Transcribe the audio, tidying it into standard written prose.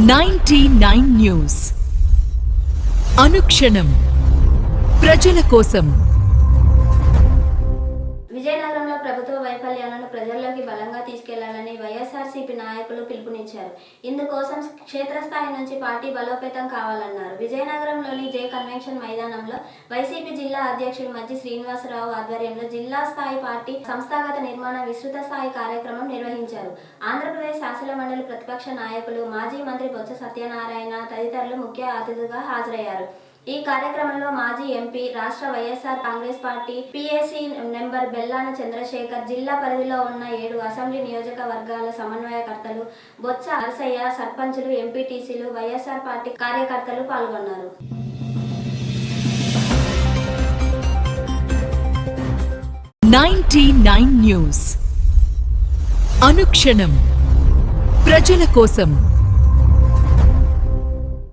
99 news అనుక్షణం ప్రజల కోసం. విజయనగరంలో ప్రభుత్వ వైఫల్యాలను ప్రజల్లోకి బలంగా తీసుకెళ్లాలని వైఎస్ఆర్సీపీ నాయకులు పిలుపునిచ్చారు. ఇందుకోసం క్షేత్రస్థాయి నుంచి పార్టీ బలోపేతం కావాలన్నారు. విజయనగరంలోని జే కన్వెన్షన్ మైదానంలో వైసీపీ జిల్లా అధ్యక్షుడు మజ్జి శ్రీనివాసరావు ఆధ్వర్యంలో జిల్లా స్థాయి పార్టీ సంస్థాగత నిర్మాణ విస్తృత స్థాయి కార్యక్రమం నిర్వహించారు. ఆంధ్రప్రదేశ్ శాసనమండలి ప్రతిపక్ష నాయకులు మాజీ మంత్రి బొత్స సత్యనారాయణ తదితరులు ముఖ్య అతిథులుగా హాజరయ్యారు. ఈ కార్యక్రమంలో మాజీ ఎంపీ, రాష్ట్ర YSR Congress Party PAC member Bellana Chandrasekhar, జిల్లా పరిధిలో ఉన్న 7 అసెంబ్లీ నియోజకవర్గాల సమన్వయకర్తలు, బొత్స అరసయ్య, సర్పంచులు, ఎంపీటీసీలు, వైఎస్ఆర్ పార్టీ కార్యకర్తలు పాల్గొన్నారు. 99 న్యూస్ అనుక్షణం ప్రజల కోసం.